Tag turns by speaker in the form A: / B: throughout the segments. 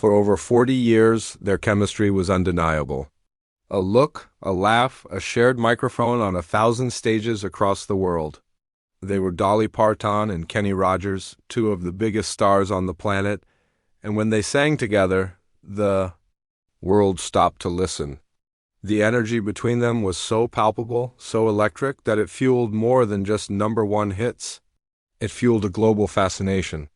A: For over 40 years, their chemistry was undeniable. A look, a laugh, a shared microphone on 1,000 stages across the world. They were Dolly Parton and Kenny Rogers, two of the biggest stars on the planet, and when they sang together, the world stopped to listen. The energy between them was so palpable, so electric, that it fueled more than just number one hits. It fueled a global fascination.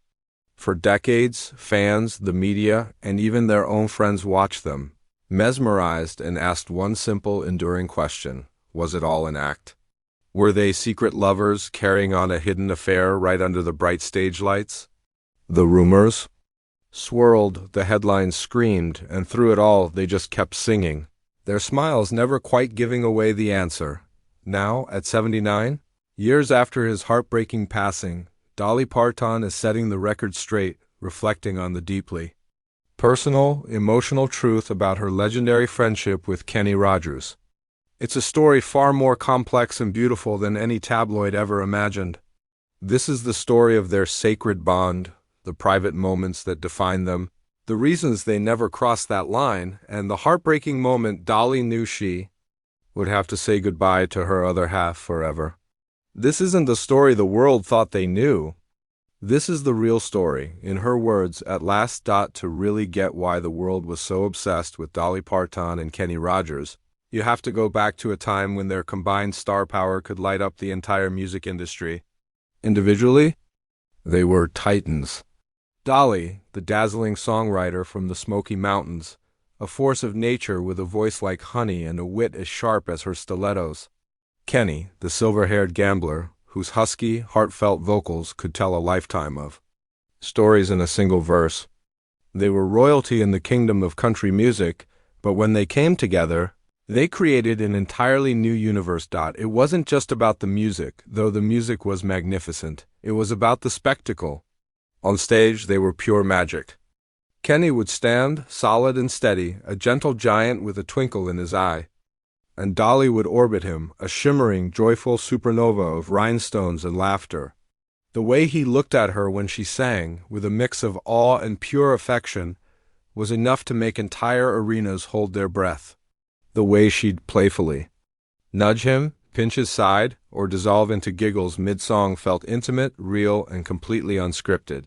A: For decades, fans, the media, and even their own friends watched them, mesmerized, and asked one simple, enduring question: was it all an act? Were they secret lovers carrying on a hidden affair right under the bright stage lights? The rumors swirled, the headlines screamed, and through it all, they just kept singing, their smiles never quite giving away the answer. Now, at 79, years after his heartbreaking passing, Dolly Parton is setting the record straight, reflecting on the deeply personal, emotional truth about her legendary friendship with Kenny Rogers. It's a story far more complex and beautiful than any tabloid ever imagined. This is the story of their sacred bond, the private moments that define them, the reasons they never crossed that line, and the heartbreaking moment Dolly knew she would have to say goodbye to her other half forever. This isn't the story the world thought they knew. This is the real story, in her words, at last. To really get why the world was so obsessed with Dolly Parton and Kenny Rogers, you have to go back to a time when their combined star power could light up the entire music industry. Individually, they were titans. Dolly, the dazzling songwriter from the Smoky Mountains, a force of nature with a voice like honey and a wit as sharp as her stilettos. Kenny, the silver-haired gambler, whose husky, heartfelt vocals could tell a lifetime of stories in a single verse. They were royalty in the kingdom of country music, but when they came together, they created an entirely new universe. It wasn't just about the music, though the music was magnificent. It was about the spectacle. On stage, they were pure magic. Kenny would stand, solid and steady, a gentle giant with a twinkle in his eye. And Dolly would orbit him, a shimmering, joyful supernova of rhinestones and laughter. The way he looked at her when she sang, with a mix of awe and pure affection, was enough to make entire arenas hold their breath. The way she'd playfully nudge him, pinch his side, or dissolve into giggles mid-song felt intimate, real, and completely unscripted.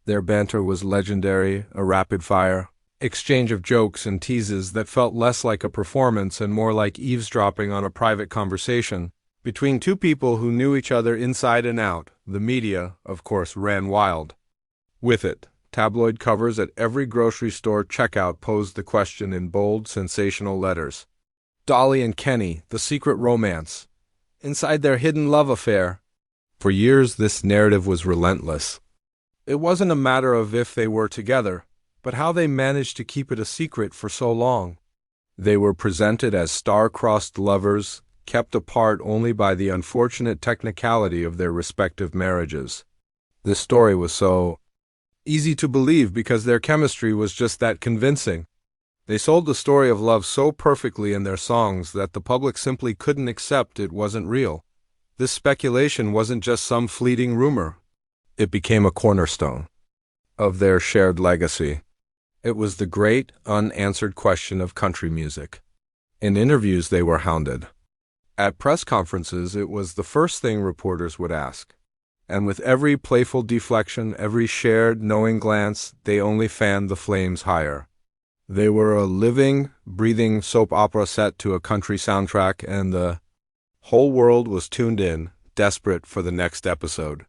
A: Their banter was legendary, a rapid-fire exchange of jokes and teases that felt less like a performance and more like eavesdropping on a private conversation between two people who knew each other inside and out. The media, of course, ran wild with it. Tabloid covers at every grocery store checkout posed the question in bold, sensational letters. Dolly and Kenny, the secret romance. Inside their hidden love affair. For years, this narrative was relentless. It wasn't a matter of if they were together, but how they managed to keep it a secret for so long. They were presented as star-crossed lovers, kept apart only by the unfortunate technicality of their respective marriages. This story was so easy to believe because their chemistry was just that convincing. They sold the story of love so perfectly in their songs that the public simply couldn't accept it wasn't real. This speculation wasn't just some fleeting rumor. It became a cornerstone of their shared legacy. It was the great, unanswered question of country music. In interviews, they were hounded. At press conferences, it was the first thing reporters would ask. And with every playful deflection, every shared, knowing glance, they only fanned the flames higher. They were a living, breathing soap opera set to a country soundtrack, and the whole world was tuned in, desperate for the next episode.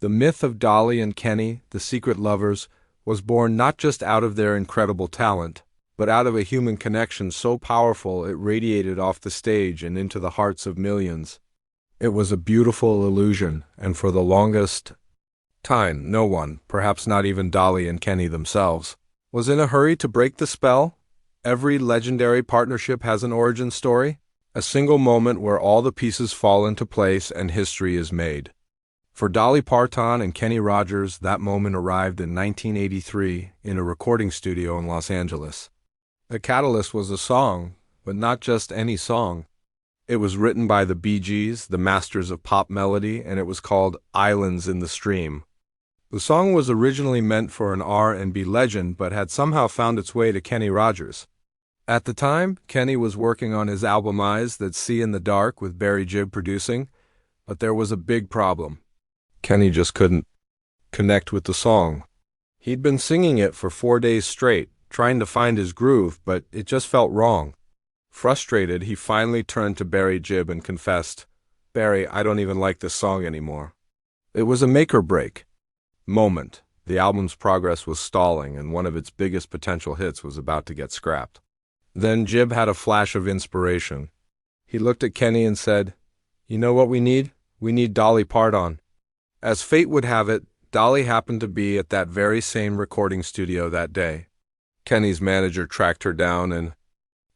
A: The myth of Dolly and Kenny, the secret lovers, was born not just out of their incredible talent, but out of a human connection so powerful it radiated off the stage and into the hearts of millions. It was a beautiful illusion, and for the longest time, no one, perhaps not even Dolly and Kenny themselves, was in a hurry to break the spell. Every legendary partnership has an origin story, a single moment where all the pieces fall into place and history is made. For Dolly Parton and Kenny Rogers, that moment arrived in 1983 in a recording studio in Los Angeles. The catalyst was a song, but not just any song. It was written by the Bee Gees, the masters of pop melody, and it was called Islands in the Stream. The song was originally meant for an R&B legend but had somehow found its way to Kenny Rogers. At the time, Kenny was working on his album Eyes That See in the Dark with Barry Gibb producing, but there was a big problem. Kenny just couldn't connect with the song. He'd been singing it for 4 days straight, trying to find his groove, but it just felt wrong. Frustrated, he finally turned to Barry Gibb and confessed, "Barry, I don't even like this song anymore." It was a make-or-break moment. The album's progress was stalling, and one of its biggest potential hits was about to get scrapped. Then Gibb had a flash of inspiration. He looked at Kenny and said, "You know what we need? We need Dolly Parton." As fate would have it, Dolly happened to be at that very same recording studio that day. Kenny's manager tracked her down, and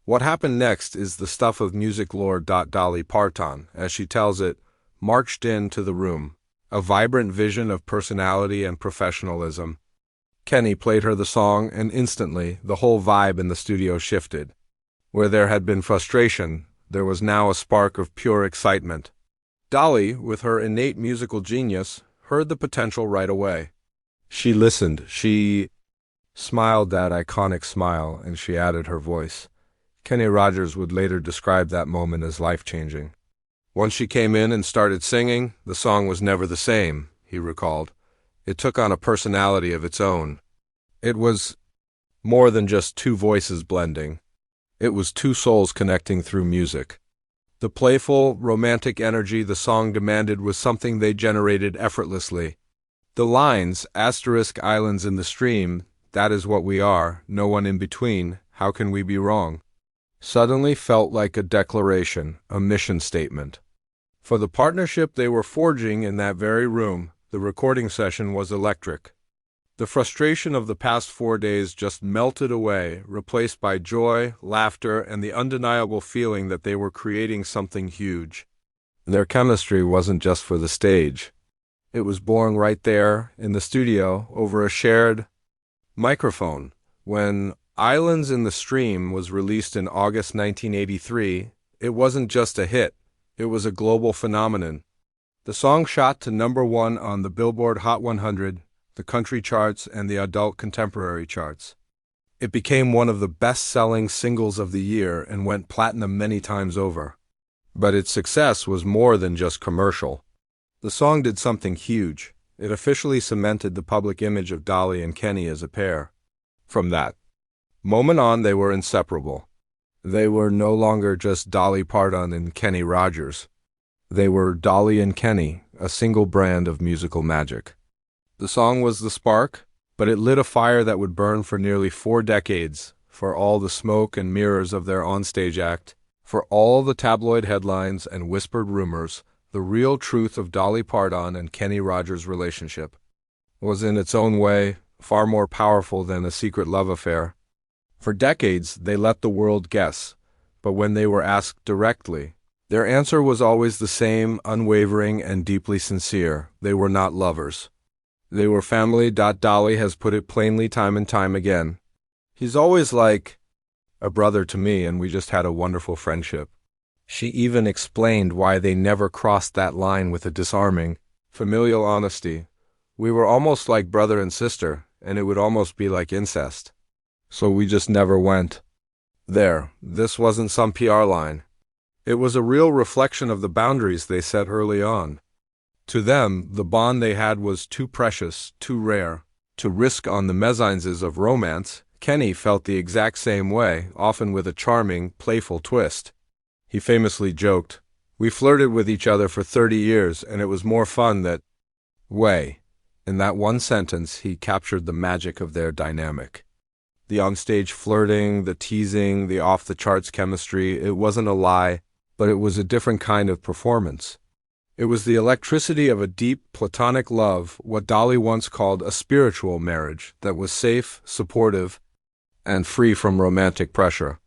A: what happened next is the stuff of music lore. Dolly Parton, as she tells it, marched into the room, a vibrant vision of personality and professionalism. Kenny played her the song, and instantly, the whole vibe in the studio shifted. Where there had been frustration, there was now a spark of pure excitement. Dolly, with her innate musical genius, heard the potential right away. She listened, she smiled that iconic smile, and she added her voice. Kenny Rogers would later describe that moment as life-changing. Once she came in and started singing, the song was never the same, he recalled. It took on a personality of its own. It was more than just two voices blending. It was two souls connecting through music. The playful, romantic energy the song demanded was something they generated effortlessly. The lines, *islands in the stream, that is what we are, no one in between, how can we be wrong, suddenly felt like a declaration, a mission statement. For the partnership they were forging in that very room, the recording session was electric. The frustration of the past 4 days just melted away, replaced by joy, laughter, and the undeniable feeling that they were creating something huge. Their chemistry wasn't just for the stage. It was born right there, in the studio, over a shared microphone. When Islands in the Stream was released in August 1983, it wasn't just a hit, it was a global phenomenon. The song shot to #1 on the Billboard Hot 100, the country charts, and the adult contemporary charts. It became one of the best-selling singles of the year and went platinum many times over. But its success was more than just commercial. The song did something huge. It officially cemented the public image of Dolly and Kenny as a pair. From that moment on, they were inseparable. They were no longer just Dolly Parton and Kenny Rogers. They were Dolly and Kenny, a single brand of musical magic. The song was the spark, but it lit a fire that would burn for nearly 4 decades, for all the smoke and mirrors of their onstage act, for all the tabloid headlines and whispered rumors. The real truth of Dolly Parton and Kenny Rogers' relationship was in its own way far more powerful than a secret love affair. For decades, they let the world guess, but when they were asked directly, their answer was always the same, unwavering and deeply sincere. They were not lovers. They were family. Dolly has put it plainly time and time again. He's always like a brother to me, and we just had a wonderful friendship. She even explained why they never crossed that line with a disarming, familial honesty. We were almost like brother and sister, and it would almost be like incest. So we just never went there. This wasn't some PR line. It was a real reflection of the boundaries they set early on. To them, the bond they had was too precious, too rare, to risk on the mezzanines of romance. Kenny felt the exact same way, often with a charming, playful twist. He famously joked, "We flirted with each other for 30 years, and it was more fun that way." In that one sentence, he captured the magic of their dynamic. The onstage flirting, the teasing, the off-the-charts chemistry, it wasn't a lie, but it was a different kind of performance. It was the electricity of a deep, platonic love, what Dolly once called a spiritual marriage, that was safe, supportive, and free from romantic pressure.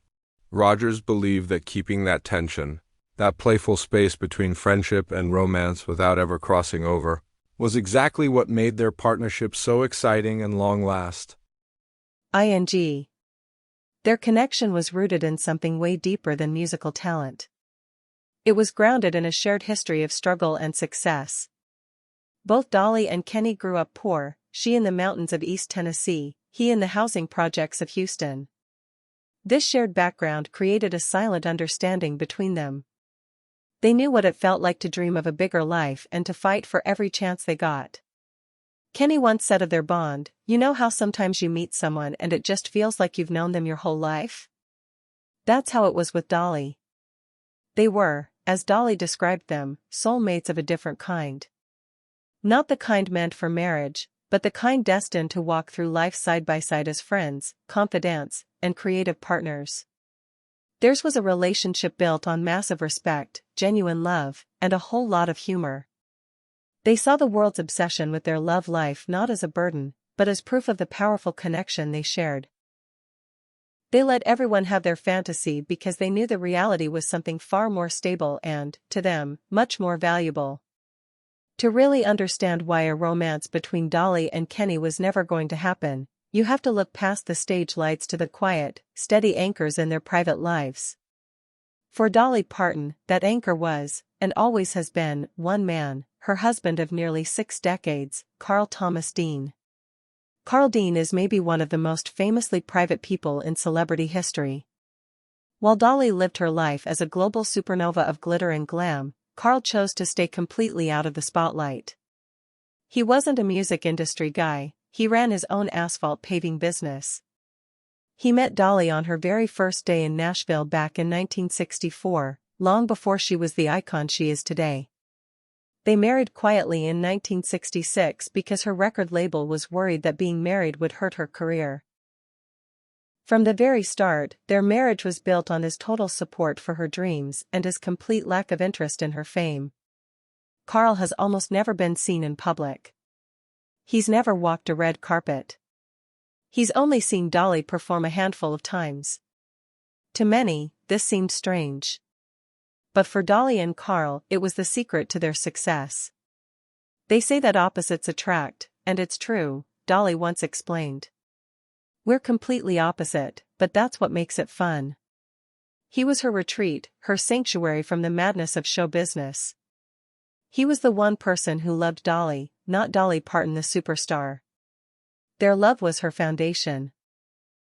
A: Rogers believed that keeping that tension, that playful space between friendship and romance without ever crossing over, was exactly what made their partnership so exciting and long-last.
B: Their connection was rooted in something way deeper than musical talent. It was grounded in a shared history of struggle and success. Both Dolly and Kenny grew up poor, she in the mountains of East Tennessee, he in the housing projects of Houston. This shared background created a silent understanding between them. They knew what it felt like to dream of a bigger life and to fight for every chance they got. Kenny once said of their bond, "You know how sometimes you meet someone and it just feels like you've known them your whole life?" That's how it was with Dolly. They were, as Dolly described them, soulmates of a different kind. Not the kind meant for marriage, but the kind destined to walk through life side by side as friends, confidants, and creative partners. Theirs was a relationship built on massive respect, genuine love, and a whole lot of humor. They saw the world's obsession with their love life not as a burden, but as proof of the powerful connection they shared. They let everyone have their fantasy because they knew the reality was something far more stable and, to them, much more valuable. To really understand why a romance between Dolly and Kenny was never going to happen, you have to look past the stage lights to the quiet, steady anchors in their private lives. For Dolly Parton, that anchor was, and always has been, one man, her husband of nearly 6 decades, Carl Thomas Dean. Carl Dean is maybe one of the most famously private people in celebrity history. While Dolly lived her life as a global supernova of glitter and glam, Carl chose to stay completely out of the spotlight. He wasn't a music industry guy, he ran his own asphalt paving business. He met Dolly on her very first day in Nashville back in 1964, long before she was the icon she is today. They married quietly in 1966 because her record label was worried that being married would hurt her career. From the very start, their marriage was built on his total support for her dreams and his complete lack of interest in her fame. Carl has almost never been seen in public. He's never walked a red carpet. He's only seen Dolly perform a handful of times. To many, this seemed strange. But for Dolly and Carl, it was the secret to their success. They say that opposites attract, and it's true, Dolly once explained. We're completely opposite, but that's what makes it fun. He was her retreat, her sanctuary from the madness of show business. He was the one person who loved Dolly, not Dolly Parton the superstar. Their love was her foundation.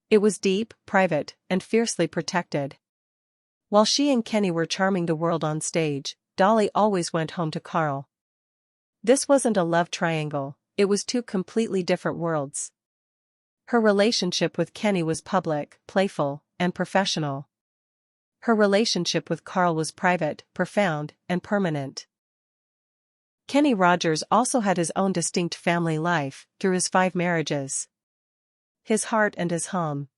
B: It was deep, private, and fiercely protected. While she and Kenny were charming the world on stage, Dolly always went home to Carl. This wasn't a love triangle, it was two completely different worlds. Her relationship with Kenny was public, playful, and professional. Her relationship with Carl was private, profound, and permanent. Kenny Rogers also had his own distinct family life, through his 5 marriages. His heart and his home.